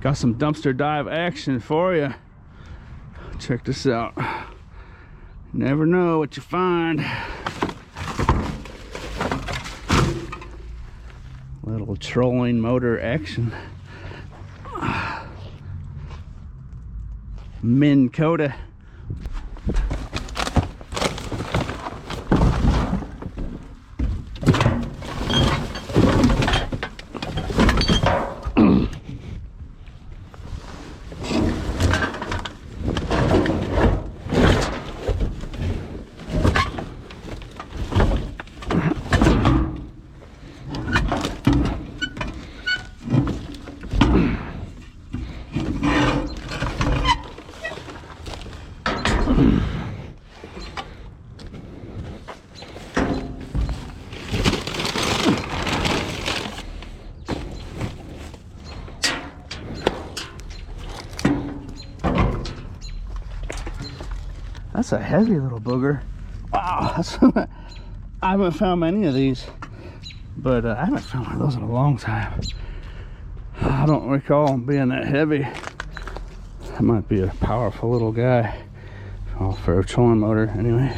Got some dumpster dive action for you. Check this out. Never know what you find. Little trolling motor action. Minn Kota. That's a heavy little booger. Wow, I haven't found many of these, but I haven't found one of those in a long time. I don't recall them being that heavy. That might be a powerful little guy. Oh, for a trolling motor, anyway.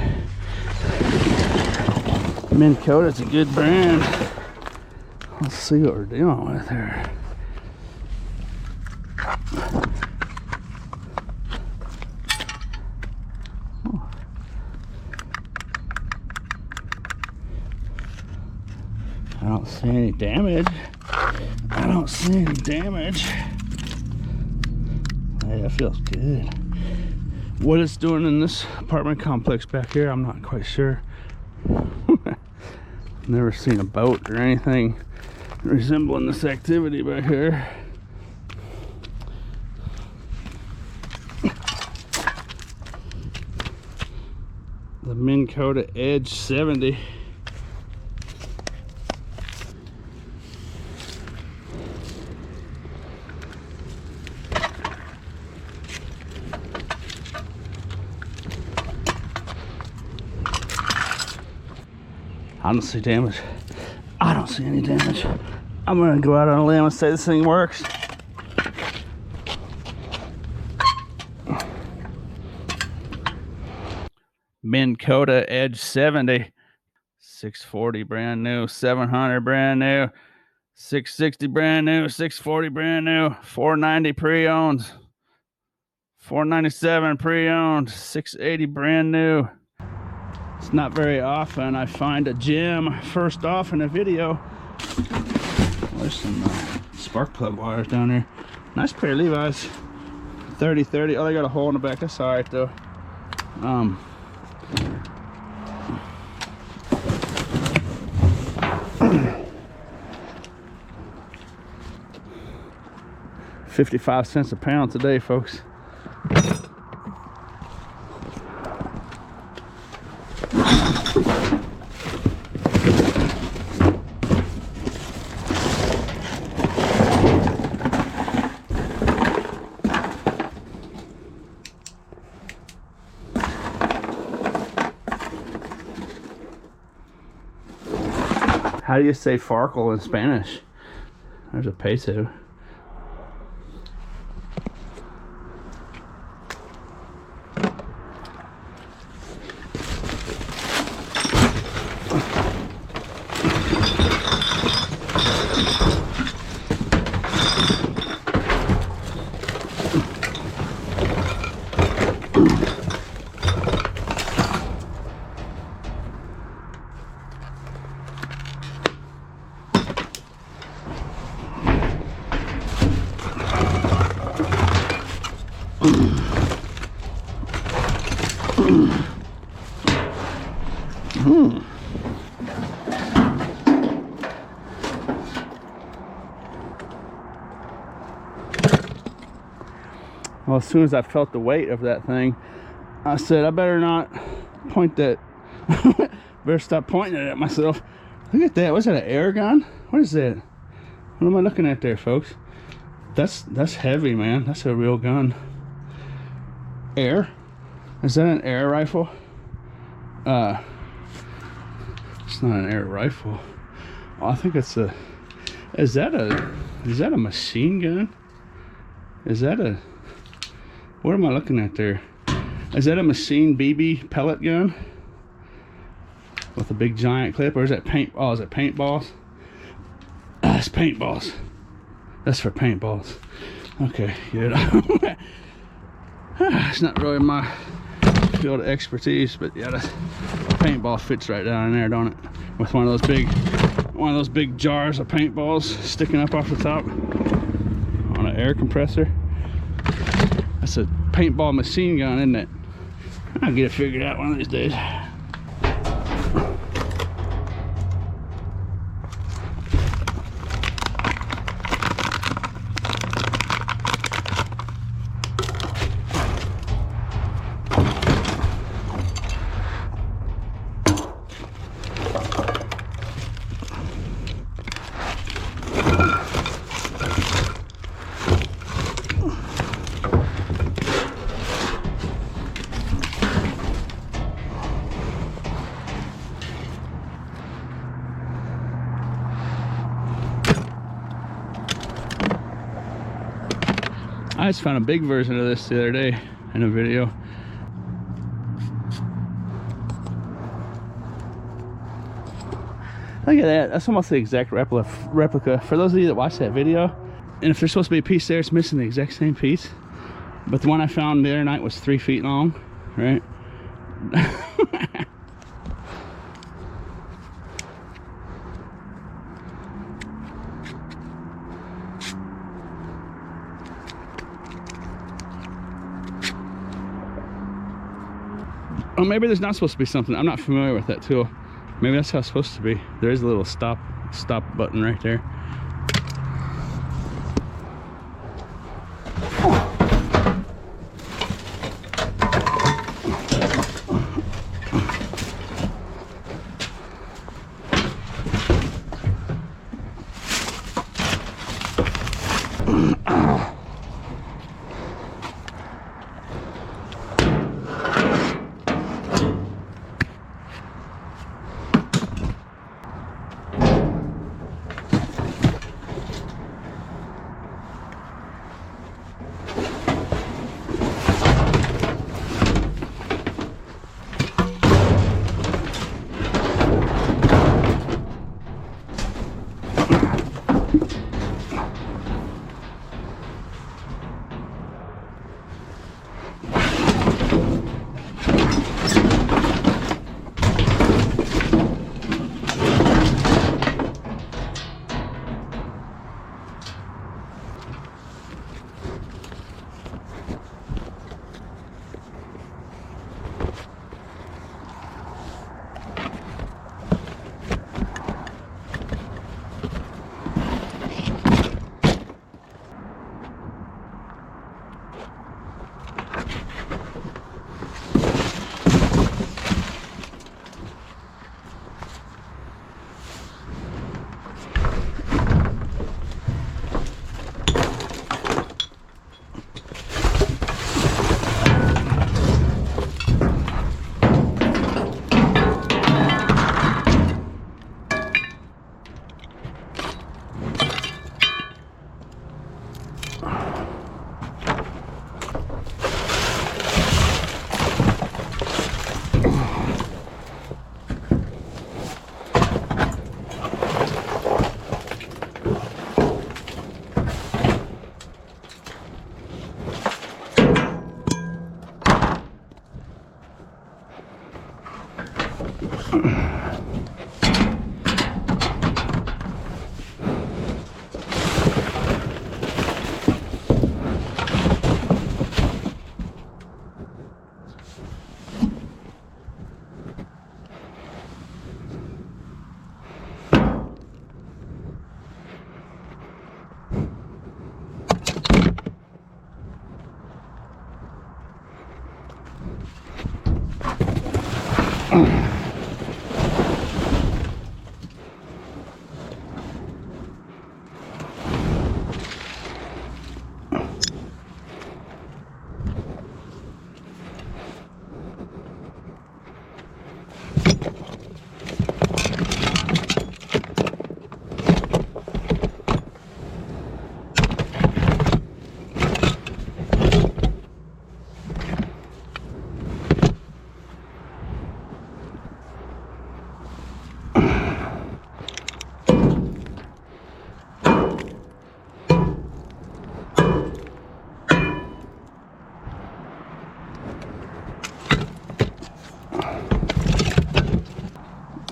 Minn Kota's a good brand. Let's see what we're dealing with here. I don't see any damage. I don't see any damage. Hey, that feels good. What it's doing in this apartment complex back here, I'm not quite sure. Never seen a boat or anything resembling this activity back here. The Minn Kota Edge 70. I don't see damage. I don't see any damage. I'm gonna go out on a limb and say this thing works. Minn Kota Edge 70. 640 brand new, 700 brand new, 660 brand new, 640 brand new, 490 pre-owned, 497 pre-owned, 680 brand new. It's not very often I find a gem first off in a video. There's some spark plug wires down there. Nice pair of Levi's. 30-30. Oh, they got a hole in the back. That's all right though. 55 cents a pound today, folks. How do you say farkle in Spanish? There's a peso. Well, as soon as I felt the weight of that thing, I said, I better not point that. Better stop pointing it at myself. Look at that. What's that, an air gun? What is that? What am I looking at there, folks? That's heavy, man. That's a real gun. Air? Is that an air rifle? It's not an air rifle. Oh, I think it's a. Is that a machine gun? Is that a... What am I looking at there? Is that a machine BB pellet gun? With a big giant clip? Or is that paint... Oh, is it paintballs? Ah, it's paintballs. That's for paintballs. Okay, good. It's not really my field of expertise, but yeah, the paintball fits right down in there, don't it? With one of those big jars of paintballs sticking up off the top on an air compressor. That's a paintball machine gun, isn't it? I'll get it figured out one of these days. I just found a big version of this the other day in a video. Look at that. That's almost the exact replica. For those of you that watched that video, and if there's supposed to be a piece there, it's missing the exact same piece. But the one I found the other night was 3 feet long, right? Oh, maybe there's not supposed to be something. I'm not familiar with that tool. Maybe that's how it's supposed to be. There is a little stop button right there.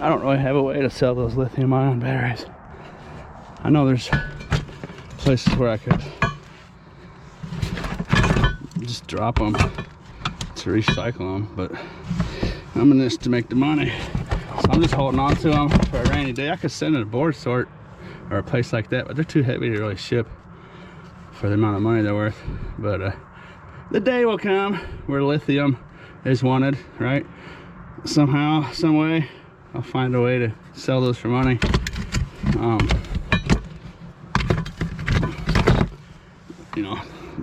I don't really have a way to sell those lithium-ion batteries. I know there's places where I could just drop them to recycle them, but I'm in this to make the money. So I'm just holding on to them for a rainy day. I could send it a board sort or a place like that, but they're too heavy to really ship for the amount of money they're worth. But the day will come where lithium is wanted, right? Somehow, some way, I'll find a way to sell those for money. You know,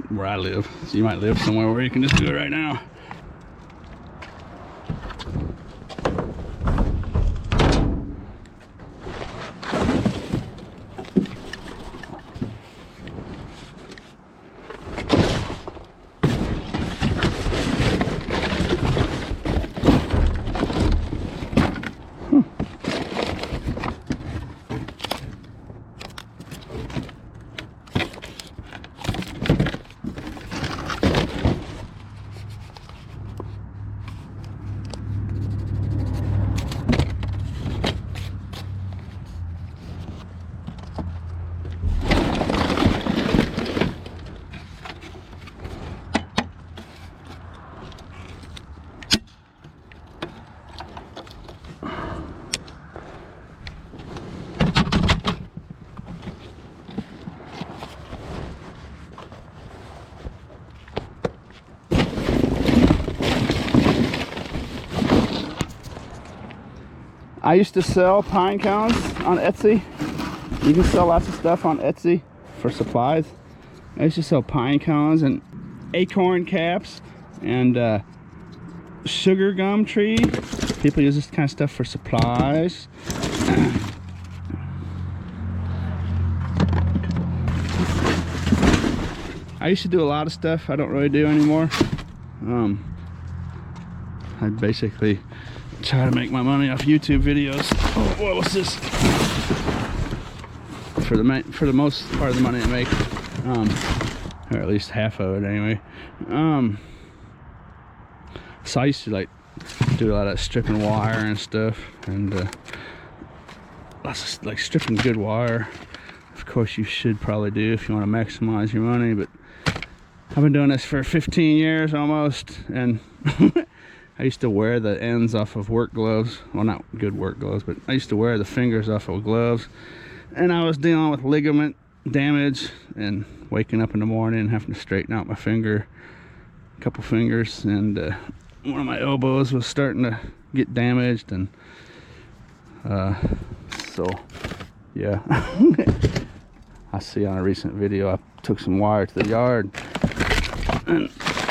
where I live. So you might live somewhere where you can just do it right now. I used to sell pine cones on Etsy. You can sell lots of stuff on Etsy for supplies. I used to sell pine cones and acorn caps and sugar gum tree. People use this kind of stuff for supplies. I used to do a lot of stuff I don't really do anymore. I basically try to make my money off YouTube videos. Oh, what was this? For the most part of the money I make, or at least half of it anyway. So I used to like do a lot of stripping wire and stuff, and lots of like stripping good wire. Of course, you should probably do if you want to maximize your money. But I've been doing this for 15 years almost, and I used to wear the ends off of work gloves. Well, not good work gloves, but I used to wear the fingers off of gloves. And I was dealing with ligament damage and waking up in the morning and having to straighten out my finger, a couple fingers. And one of my elbows was starting to get damaged. And so, yeah. I see on a recent video, I took some wire to the yard. And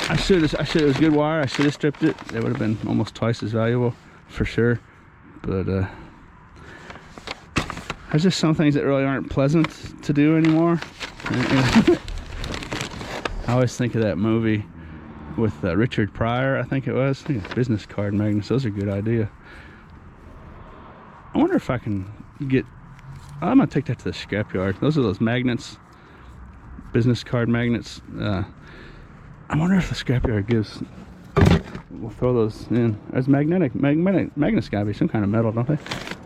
I should it was good wire. I should have stripped it. It would have been almost twice as valuable for sure. But there's just some things that really aren't pleasant to do anymore. I always think of that movie with Richard Pryor, I think it was. I think it's business card magnets. Those are a good idea. I wonder if I can get, I'm gonna take that to the scrapyard. Those are those magnets, business card magnets. I wonder if the scrapyard gives, we'll throw those in. There's magnets gotta be some kind of metal, don't they?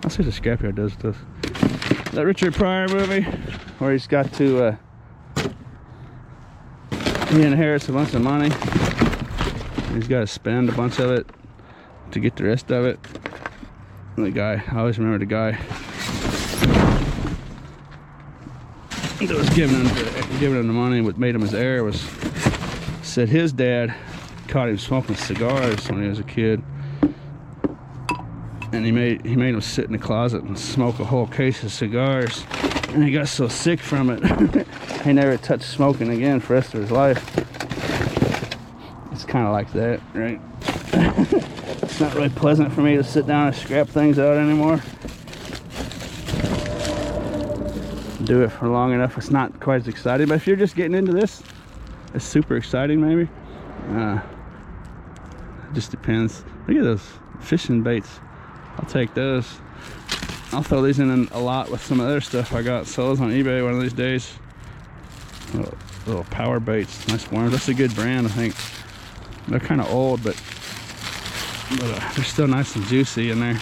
I'll see if the scrapyard does this. That Richard Pryor movie where he's got to, he inherits a bunch of money. He's got to spend a bunch of it to get the rest of it. And the guy, I always remember the guy that was giving him the money, what made him his heir was, said his dad caught him smoking cigars when he was a kid, and he made him sit in the closet and smoke a whole case of cigars, and he got so sick from it he never touched smoking again for the rest of his life. It's kind of like that, right? It's not really pleasant for me to sit down and scrap things out anymore. Do it for long enough, it's not quite as exciting. But if you're just getting into this, it's super exciting, maybe. It just depends. Look at those fishing baits. I'll take those. I'll throw these in a lot with some other stuff I got. Sell those on eBay one of these days. Little power baits, nice worms. That's a good brand, I think. They're kind of old, but they're still nice and juicy in there.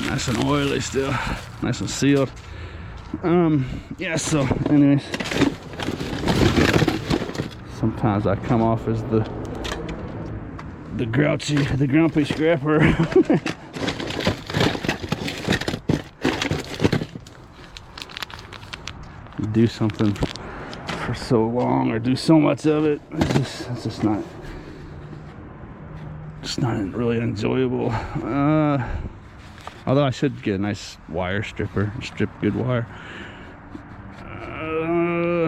Nice and oily still, nice and sealed. Yeah, so anyways, sometimes I come off as the grumpy scrapper. You do something for so long or do so much of it, it's just not really enjoyable. Although I should get a nice wire stripper, strip good wire.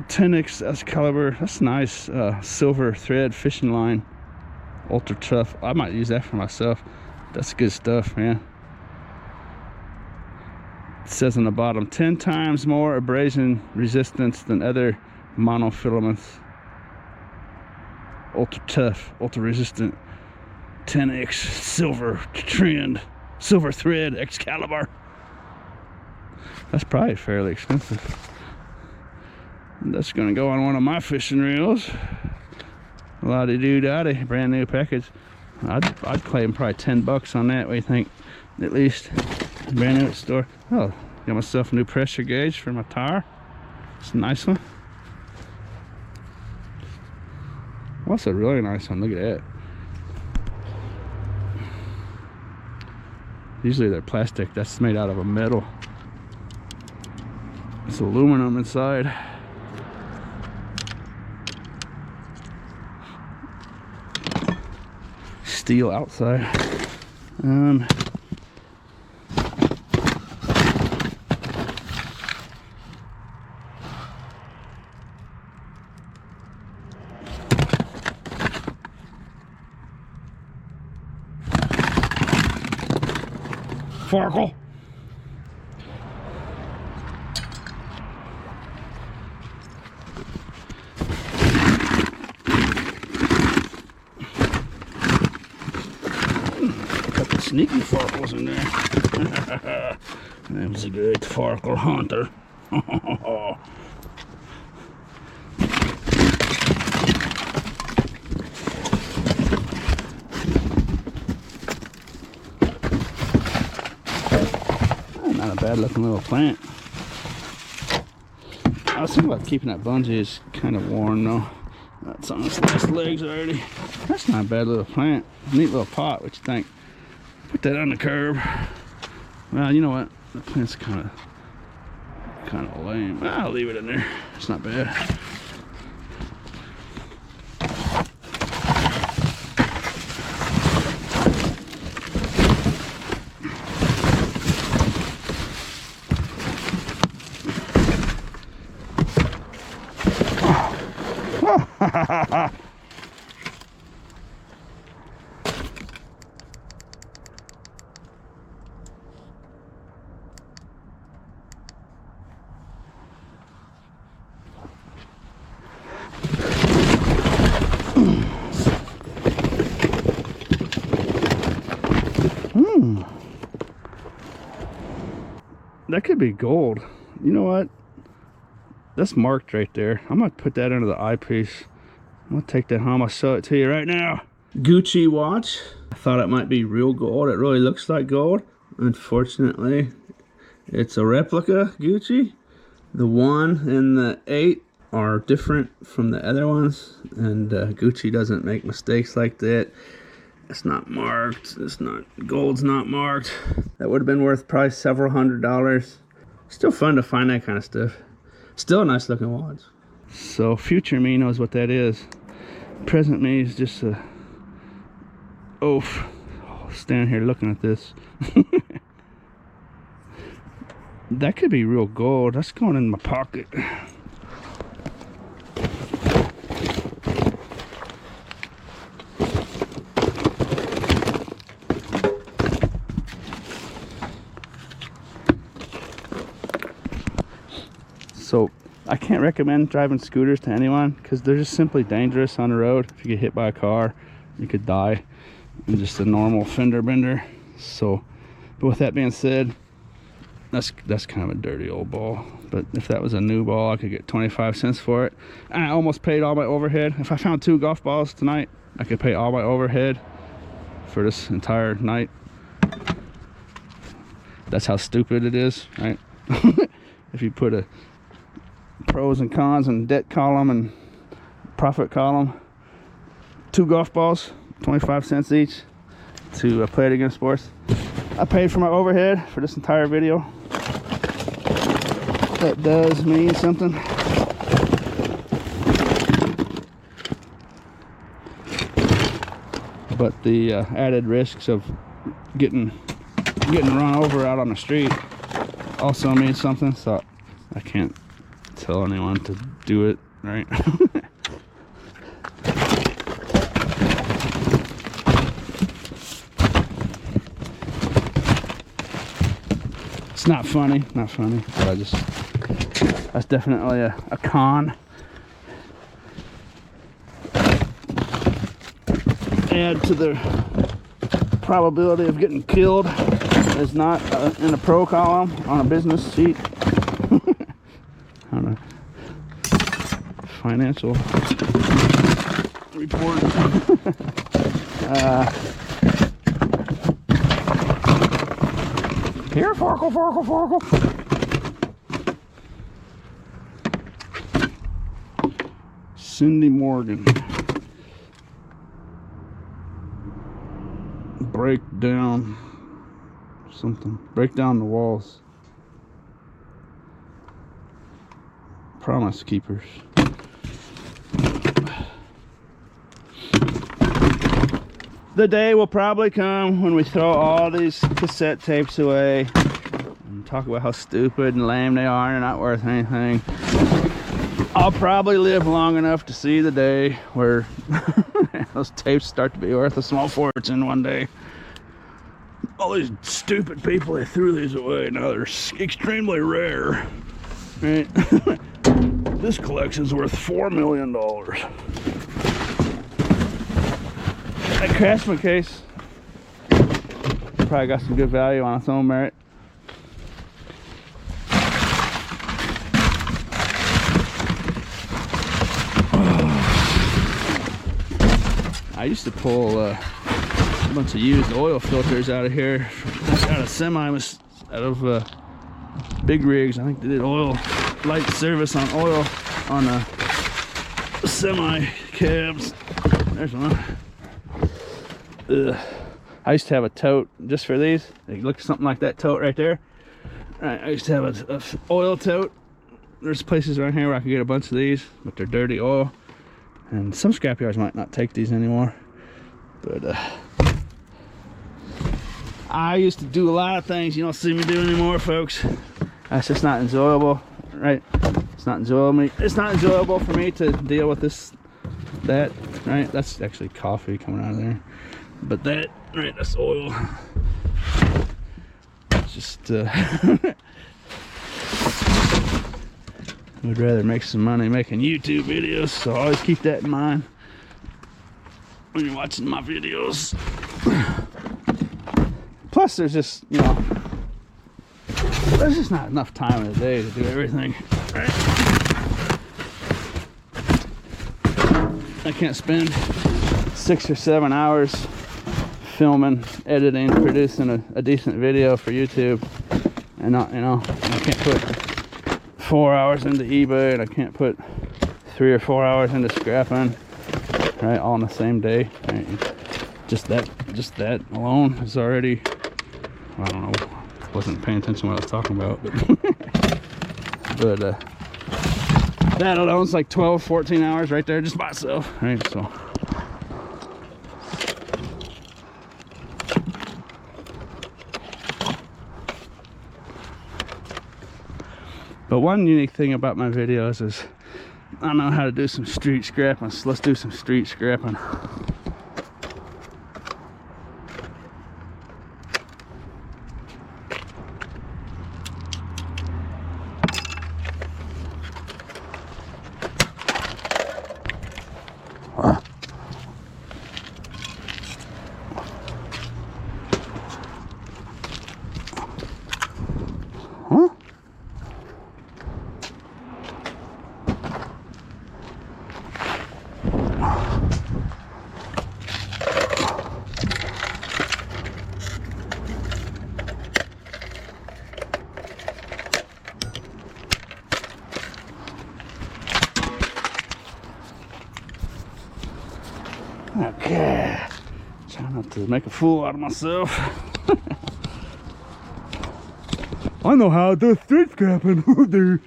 10x Excalibur, that's nice. Silver thread fishing line, ultra tough. I might use that for myself. That's good stuff, man. It says on the bottom, 10 times more abrasion resistance than other monofilaments. Ultra tough, ultra resistant. 10x silver trend, silver thread Excalibur. That's probably fairly expensive. That's gonna go on one of my fishing reels. La-di-do-da-di, brand new package. I'd claim probably 10 bucks on that. What do you think? At least brand new at the store. Oh, got myself a new pressure gauge for my tire. It's a nice one. Well, that's a really nice one. Look at that. Usually they're plastic. That's made out of a metal. It's aluminum inside. Steel outside. Farkle. Couple sneaky farkles in there. That was a good farkle hunter. Not a bad looking little plant. I was thinking about keeping that bungee. It's kind of worn though. That's on its last legs already. That's not a bad little plant. Neat little pot. What you think? Put that on the curb. Well, you know what? The plant's kind of lame. I'll leave it in there. It's not bad. That could be gold. You know what? That's marked right there. I'm gonna put that under the eyepiece. I'm gonna take that home. I'll show it to you right now. Gucci watch. I thought it might be real gold. It really looks like gold. Unfortunately, it's a replica Gucci. The 1 and the 8 are different from the other ones, and Gucci doesn't make mistakes like that. It's not marked. Gold's not marked. That would have been worth probably several $100s. Still fun to find that kind of stuff. Still a nice looking watch. So future me knows what that is. Present me is just a oaf. Standing here looking at this. That could be real gold. That's going in my pocket. So I can't recommend driving scooters to anyone because they're just simply dangerous on the road. If you get hit by a car, you could die in just a normal fender bender. So, but with that being said, that's kind of a dirty old ball. But if that was a new ball, I could get 25 cents for it. And I almost paid all my overhead. If I found 2 golf balls tonight, I could pay all my overhead for this entire night. That's how stupid it is, right? If you put a pros and cons and debt column and profit column, 2 golf balls, 25 cents each to play it against sports. I paid for my overhead for this entire video. That does mean something. But the added risks of getting run over out on the street also means something, so I can't tell anyone to do it, right? It's not funny, but that's definitely a con. Add to the probability of getting killed is not in a pro column on a business sheet. On a financial report. Here, Farkle. Cindy Morgan. Break down something. Break down the walls. Promise keepers. The day will probably come when we throw all these cassette tapes away and talk about how stupid and lame they are and they're not worth anything. I'll probably live long enough to see the day where those tapes start to be worth a small fortune one day. All these stupid people, they threw these away. Now they're extremely rare. Right? This collection's worth $4 million. That Craftsman case probably got some good value on its own merit. I used to pull a bunch of used oil filters out of here, out of semi, out of big rigs. I think they did oil light service on oil on semi cabs. There's one. I used to have a tote just for these. They look something like that tote right there. Right, I used to have a oil tote. There's places around here where I could get a bunch of these, but they're dirty oil. And some scrapyards might not take these anymore. But I used to do a lot of things you don't see me do anymore, folks. That's just not enjoyable, right? It's not enjoyable. It's not enjoyable for me to deal with that, right? That's actually coffee coming out of there. But that, right, that's oil. It's just, would rather make some money making YouTube videos, so always keep that in mind when you're watching my videos. Plus, there's just, you know, there's just not enough time in the day to do everything, right? I can't spend 6 or 7 hours filming, editing, producing a decent video for YouTube, and not, you know, I can't put 4 hours into eBay, and I can't put 3 or 4 hours into scrapping, right, all in the same day, right? Just that alone is already, I don't know, wasn't paying attention to what I was talking about, but that alone is like 12-14 hours right there just by itself, right? So but one unique thing about my videos is I know how to do some street scrapping, so let's do some street scrapping. Okay. Try not to make a fool out of myself. I know how to do street scrapping. Dude.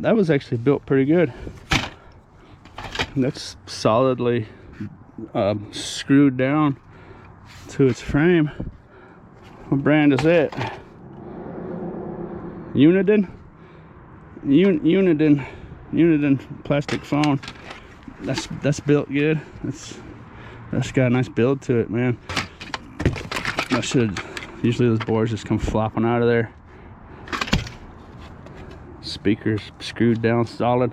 That was actually built pretty good. That's solidly screwed down to its frame. What brand is it? Uniden? Uniden plastic foam. That's built good. That's got a nice build to it, man. Usually those boards just come flopping out of there. Speakers screwed down solid.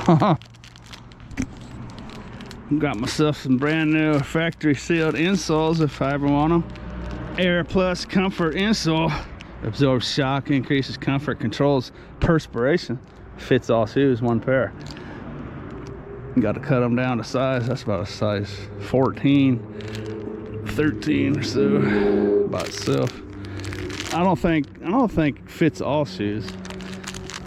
Huh. Got myself some brand new factory sealed insoles if I ever want them. Air Plus Comfort insole. Absorbs shock, increases comfort, controls perspiration. Fits all shoes, one pair. Got to cut them down to size. That's about a size 14, 13 or so by itself. I don't think fits all shoes.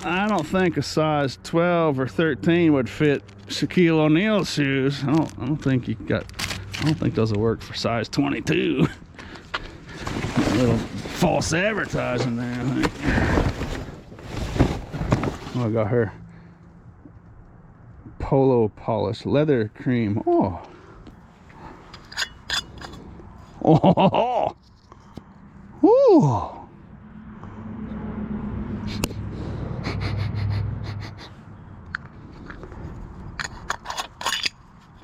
I don't think a size 12 or 13 would fit Shaquille O'Neal's shoes. I don't think those will work for size 22. A little false advertising there, I think. Oh, I got her polo polish leather cream. Oh. Oh. Ooh.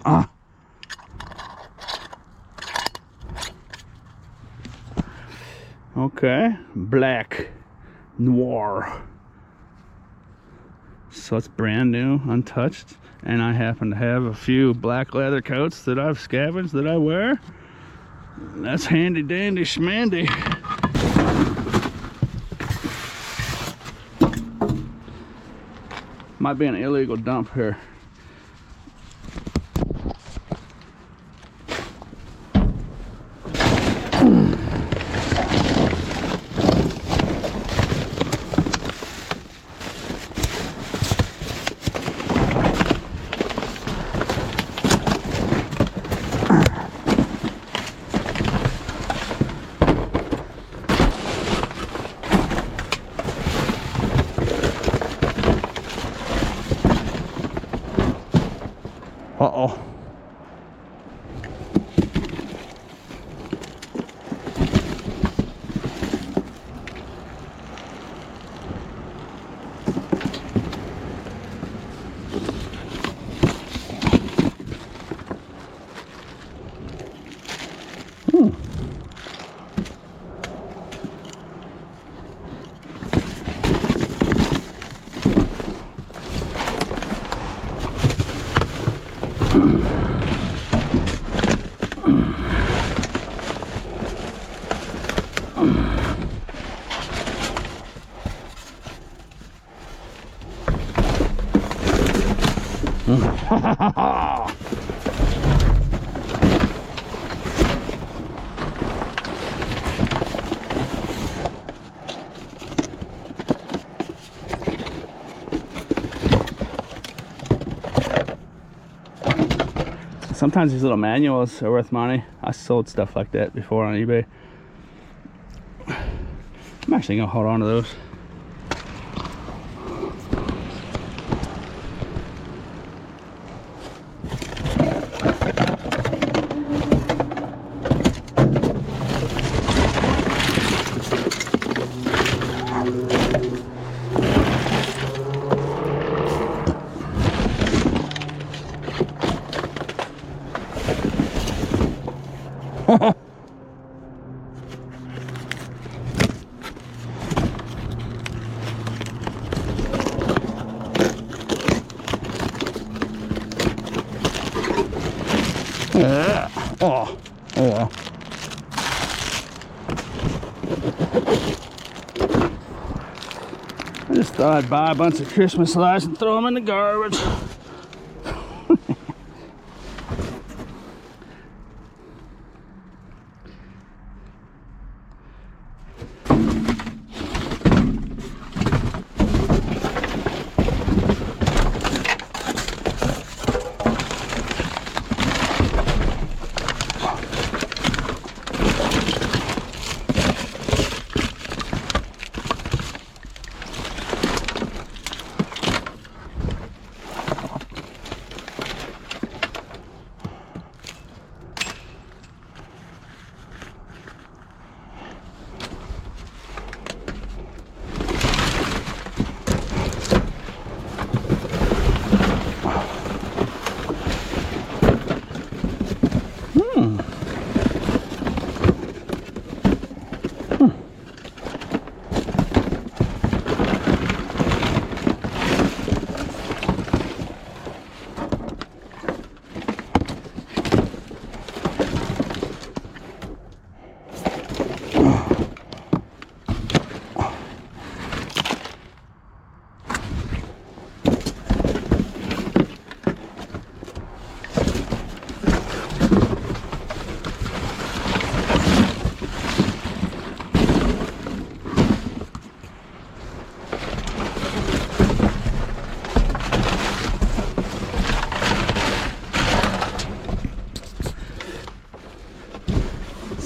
Ah. Okay, black noir. So it's brand new, untouched, and I happen to have a few black leather coats that I've scavenged that I wear. That's handy dandy schmandy. Might be an illegal dump here. Uh-oh. Sometimes these little manuals are worth money. I sold stuff like that before on eBay. I'm actually gonna hold on to those. well. I just thought I'd buy a bunch of Christmas lights and throw them in the garbage.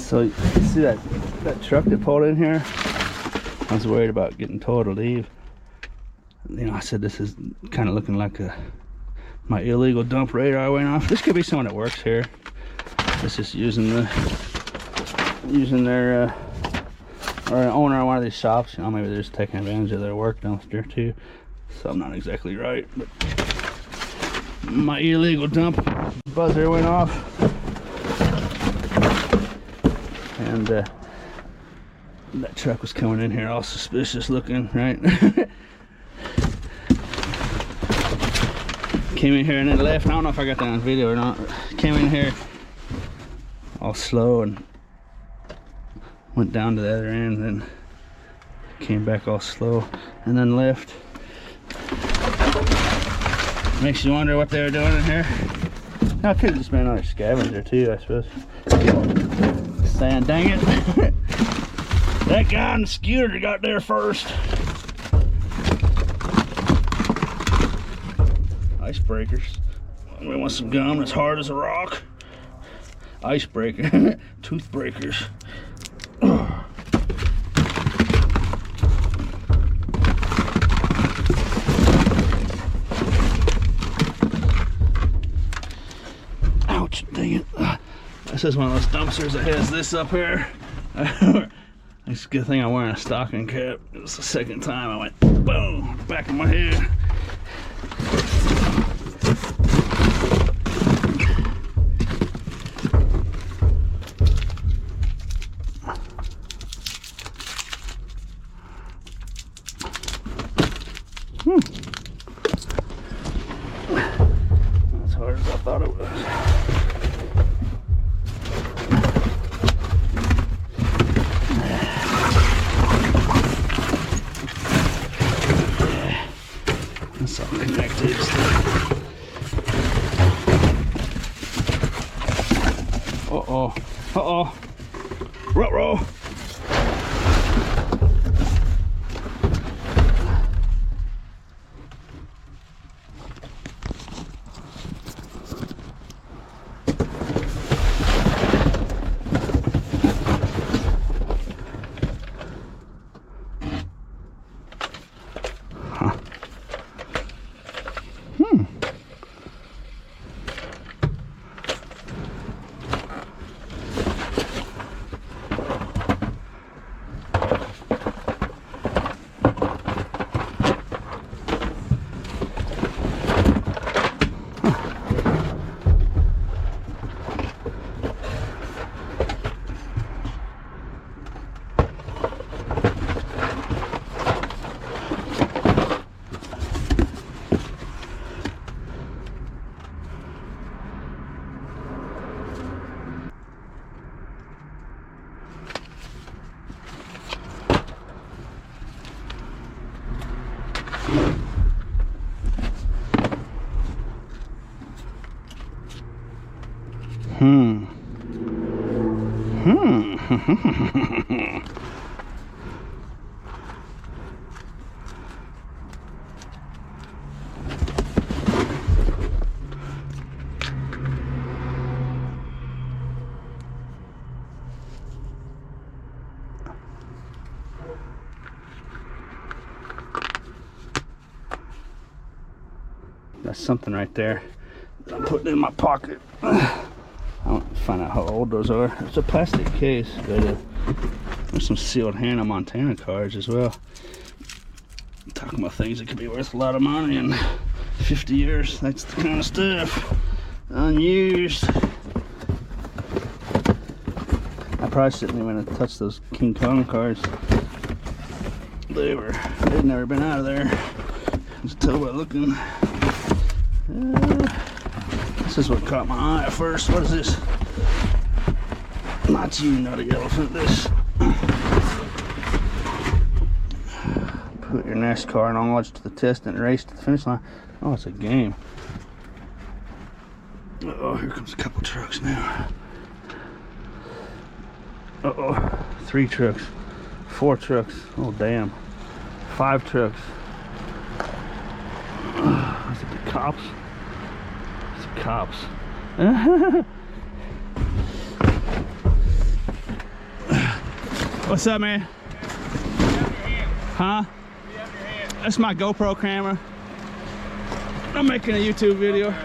So you see that truck that pulled in here? I was worried about getting told to leave. You know, I said this is kind of looking like my illegal dump radar went off. This could be someone that works here. It's just using their or an owner of one of these shops. You know, maybe they're just taking advantage of their work dumpster too. So I'm not exactly right, but my illegal dump buzzer went off. And that truck was coming in here all suspicious looking, right? Came in here and then left. I don't know if I got that on video or not. Came in here all slow and went down to the other end, and then came back all slow and then left. Makes you wonder what they were doing in here. Now, it could have just been another scavenger too, I suppose. Saying, dang it, that guy on the scooter got there first. Icebreakers. We want some gum that's hard as a rock. Icebreaker. Toothbreakers. Ouch, dang it. This is one of those dumpsters that has this up here. It's a good thing I'm wearing a stocking cap. It was the second time I went boom, back of my head. As hard as I thought it was. It's all connected. Uh-oh. Uh-oh. Ruh-roh. That's something right there that I'm putting in my pocket. I want to find out how old those are. It's a plastic case, but there's some sealed Hannah Montana cards as well. I'm talking about things that could be worth a lot of money in 50 years. That's the kind of stuff. Unused. I probably shouldn't even have touched those King Kong cards. They'd never been out of there. Just tell by looking. This is what caught my eye at first. What is this? Not you, nutty elephant. This. Put your NASCAR knowledge to the test and race to the finish line. Oh, it's a game. Uh-oh, here comes a couple trucks now. Uh-oh, 3 trucks, 4 trucks. Oh, damn. 5 trucks. Is it the cops? It's the cops. What's up, man? Huh? That's my GoPro camera. I'm making a YouTube video. Okay.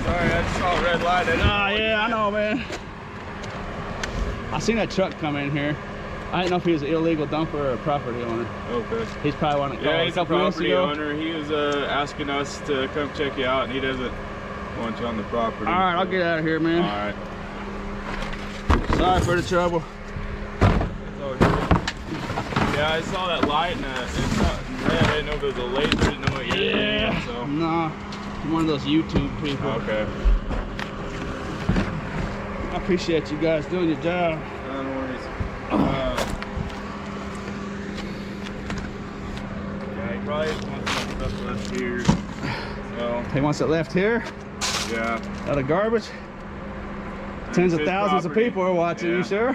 Sorry, I just saw a red light. Oh, yeah, I know, man. I seen that truck come in here. I didn't know if he was an illegal dumper or a property owner. Okay. He's probably one that called Yeah, he's a property ago. owner. He was asking us to come check you out, and he doesn't want you on the property. All right, I'll get out of here, man. All right. Sorry for the trouble. Yeah, I saw that light, and it's not red. I didn't know if it was a laser. I didn't know what you were doing, so. No, I'm one of those YouTube people. Okay. I appreciate you guys doing your job. No worries. Yeah, he probably wants some stuff left here. So, He wants it left here, yeah. out of garbage. Tens of It's his thousands property. of people are watching. Yeah. You sure?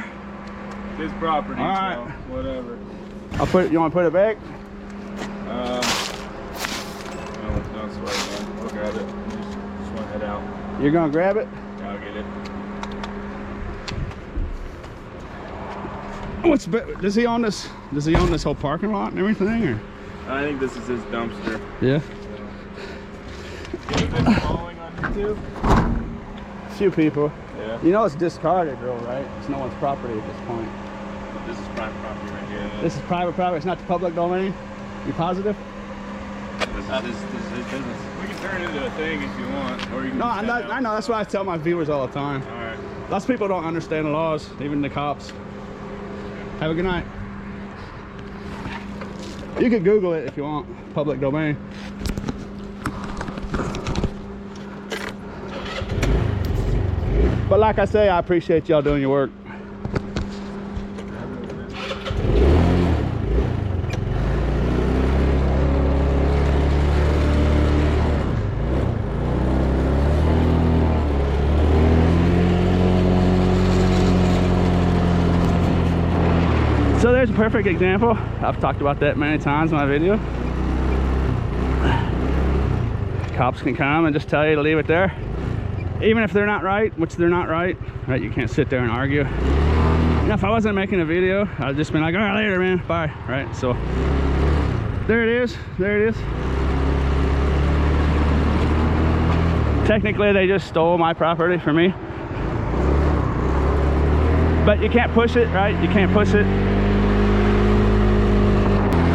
His property, All right. so whatever. I'll put it. You want to put it back? No, don't sweat, man. I'll grab it. Just want to head out. You're gonna grab it? Yeah, I'll get it. Does he own this? Does he own this whole parking lot and everything, or? I think this is his dumpster. Yeah. You've been following on YouTube? A few people. Yeah. You know it's discarded, though, right? It's no one's property at this point. This is private property right here. This is private property. It's not the public domain. You positive? This is his business. We can turn it into a thing if you want, or you can. No, just I'm head not, out. I know. That's why I tell my viewers all the time. All right. Lots of people don't understand the laws, even the cops. Have a good night. You can Google it if you want. Public domain. But like I say, I appreciate y'all doing your work. So there's a perfect example. I've talked about that many times in my video. Cops can come and just tell you to leave it there. Even if they're not right, which they're not right, you can't sit there and argue. You know, if I wasn't making a video, I'd just been like, all right, later, man, bye, right? So there it is, there it is. Technically, they just stole my property from me. But you can't push it, right? You can't push it.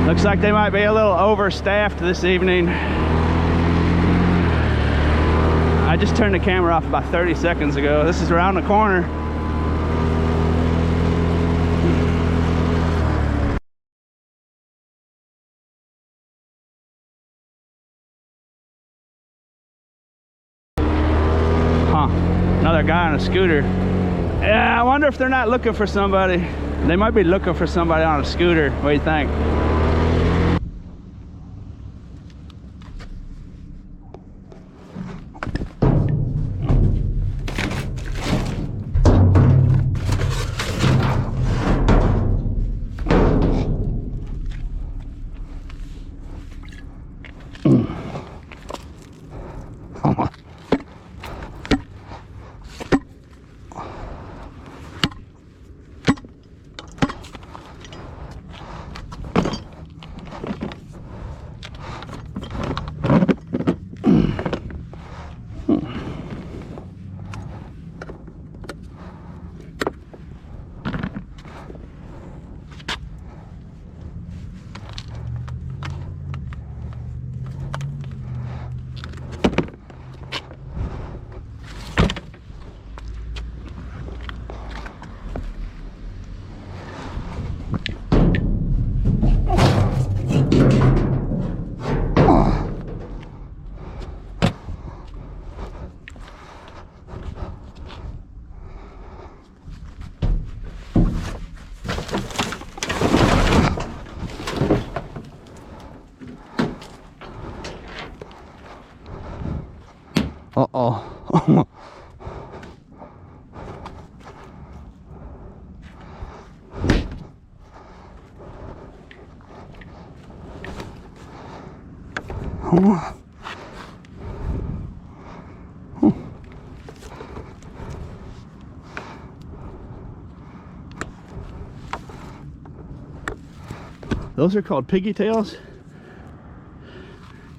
Looks like they might be a little overstaffed this evening. I just turned the camera off about 30 seconds ago. This is around the corner. Huh, another guy on a scooter. Yeah, I wonder if they're not looking for somebody. They might be looking for somebody on a scooter. What do you think? all. Those are called piggy tails.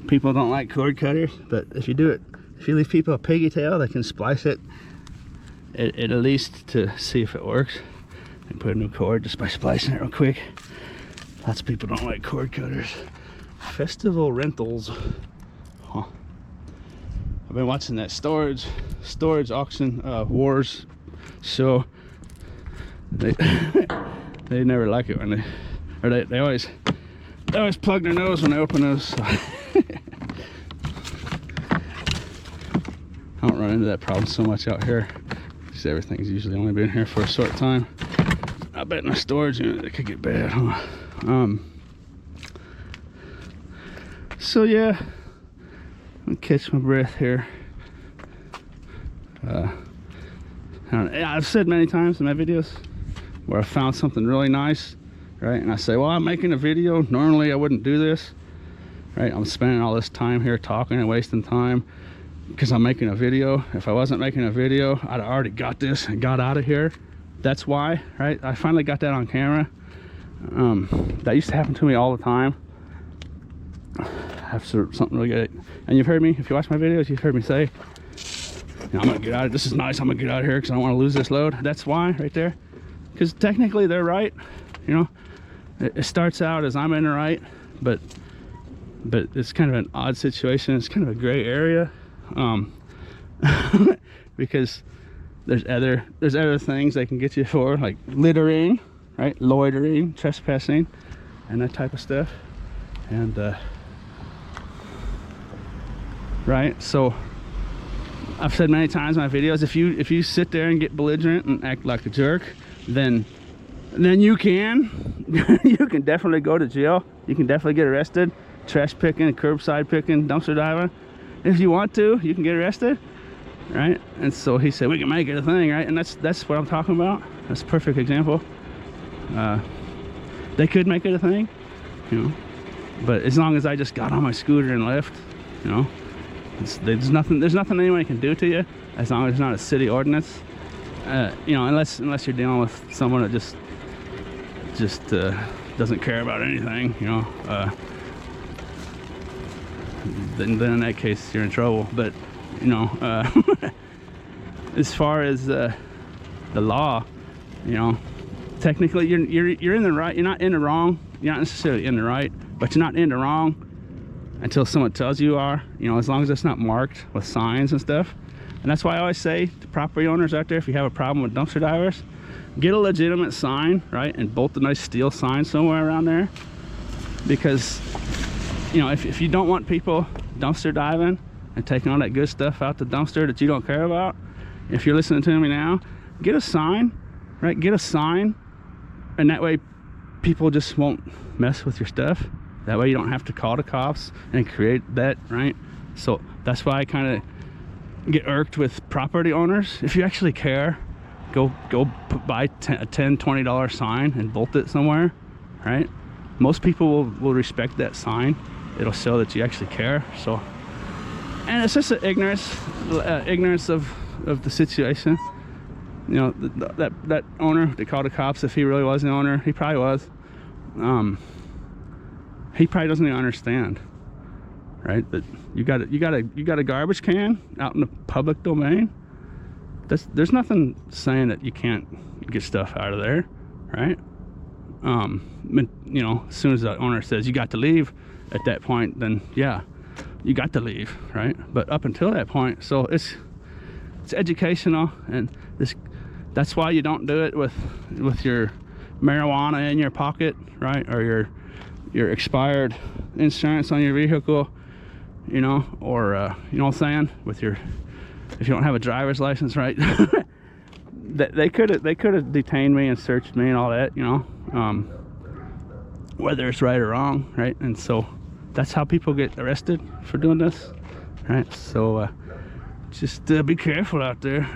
People don't like cord cutters, but if you do it, if you leave people a piggy tail, they can splice it at least to see if it works and put a new cord just by splicing it real quick. Lots of people don't like cord cutters. Festival rentals. Huh. I've been watching that storage auction wars show. They never like it when they always plug their nose when they open those. So. I don't run into that problem so much out here because everything's usually only been here for a short time. I bet in a storage unit it could get bad, huh? So yeah, I'm gonna catch my breath here. I've said many times in my videos where I found something really nice, right? And I say, well, I'm making a video. Normally I wouldn't do this, right? I'm spending all this time here talking and wasting time because I'm making a video. If I wasn't making a video, I'd already got this and got out of here. That's why, right? I finally got that on camera. That used to happen to me all the time. After something really good, and you've heard me, if you watch my videos, you've heard me say, you know, I'm gonna get out of this. Is nice. I'm gonna get out of here because I don't want to lose this load. That's why, right there. Because technically they're right. You know, it starts out as I'm in the right, but it's kind of an odd situation. It's kind of a gray area, because there's other things they can get you for, like littering, right, loitering, trespassing, and that type of stuff, and right. So I've said many times in my videos, if you sit there and get belligerent and act like a jerk, then you can definitely go to jail. You can definitely get arrested. Trash picking, curbside picking, dumpster diving. If you want to, you can get arrested, right? And so he said we can make it a thing, right? And that's what I'm talking about. That's a perfect example. They could make it a thing, you know, but as long as I just got on my scooter and left, you know, there's nothing anyone can do to you as long as it's not a city ordinance. You know, unless you're dealing with someone that just doesn't care about anything, you know, then in that case you're in trouble. But you know, as far as the law, you know, technically you're in the right. You're not in the wrong. You're not necessarily in the right, but you're not in the wrong until someone tells you are, you know, as long as it's not marked with signs and stuff. And that's why I always say to property owners out there, if you have a problem with dumpster divers, get a legitimate sign, right, and bolt a nice steel sign somewhere around there. Because, you know, if you don't want people dumpster diving and taking all that good stuff out the dumpster that you don't care about, if you're listening to me now, get a sign, right? Get a sign, and that way people just won't mess with your stuff. That way you don't have to call the cops and create that, right? So that's why I kind of get irked with property owners. If you actually care, go buy a $10, $20 sign and bolt it somewhere, right? Most people will respect that sign. It'll show that you actually care. So, and it's just an ignorance of the situation. You know, that owner, they called the cops. If he really was the owner, he probably was. He probably doesn't even understand, right? That you got a garbage can out in the public domain. There's nothing saying that you can't get stuff out of there, right? You know, as soon as the owner says you got to leave, at that point, then yeah, you got to leave, right? But up until that point, so it's educational, and that's why you don't do it with your marijuana in your pocket, right? Or your expired insurance on your vehicle, you know, or you know what I'm saying, if you don't have a driver's license, right? they could have detained me and searched me and all that, you know, whether it's right or wrong, right? And so that's how people get arrested for doing this, right? So Just be careful out there.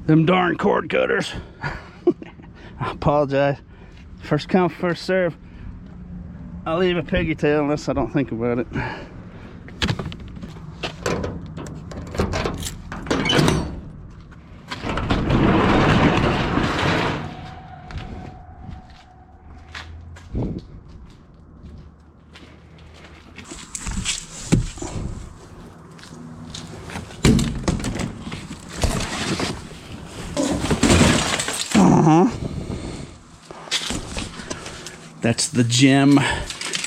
Them darn cord cutters. I apologize. First come, first serve. I'll leave a piggy tail unless I don't think about it. That's the gem.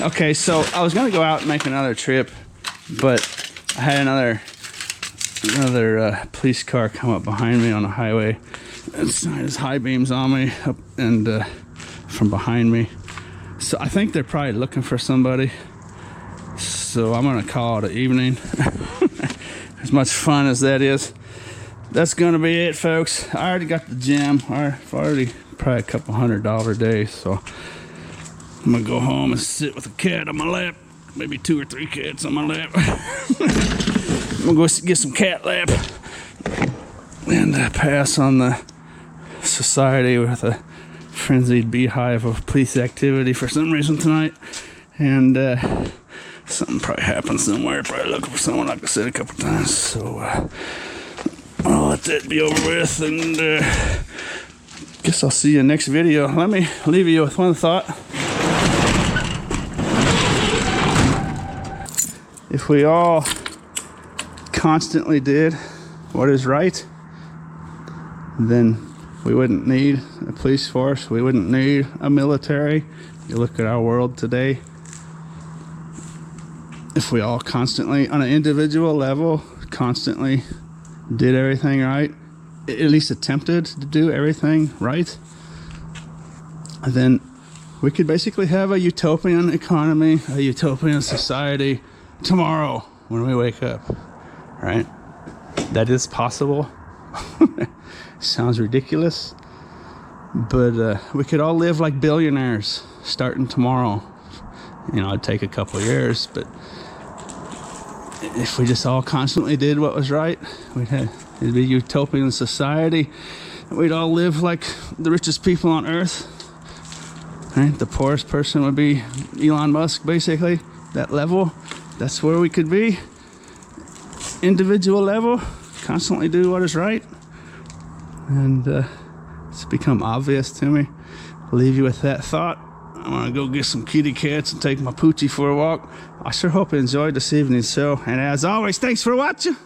Okay, so I was gonna go out and make another trip, but I had another police car come up behind me on the highway. It's his high beams on me up and from behind me. So I think they're probably looking for somebody. So I'm gonna call it an evening. As much fun as that is, that's gonna be it, folks. I already got the gem. I've already probably a couple $100 days, so I'm gonna go home and sit with a cat on my lap. Maybe 2 or 3 cats on my lap. I'm gonna go get some cat lap and pass on the society with a frenzied beehive of police activity for some reason tonight. And something probably happened somewhere. Probably looking for someone, like I said a couple times. So I'll let that be over with, and guess I'll see you next video. Let me leave you with one thought. If we all constantly did what is right, then we wouldn't need a police force. We wouldn't need a military. You look at our world today. If we all constantly, on an individual level, constantly did everything right, at least attempted to do everything right, then we could basically have a utopian economy, a utopian society tomorrow when we wake up, right? That is possible. Sounds ridiculous, but we could all live like billionaires starting tomorrow. You know, it'd take a couple of years, but if we just all constantly did what was right, it'd be a utopian society. We'd all live like the richest people on earth, right? The poorest person would be Elon Musk, basically. That level, that's where we could be. Individual level, constantly do what is right. And it's become obvious to me. I'll leave you with that thought. I'm gonna go get some kitty cats and take my poochie for a walk. I sure hope you enjoyed this evening's show. And as always, thanks for watching.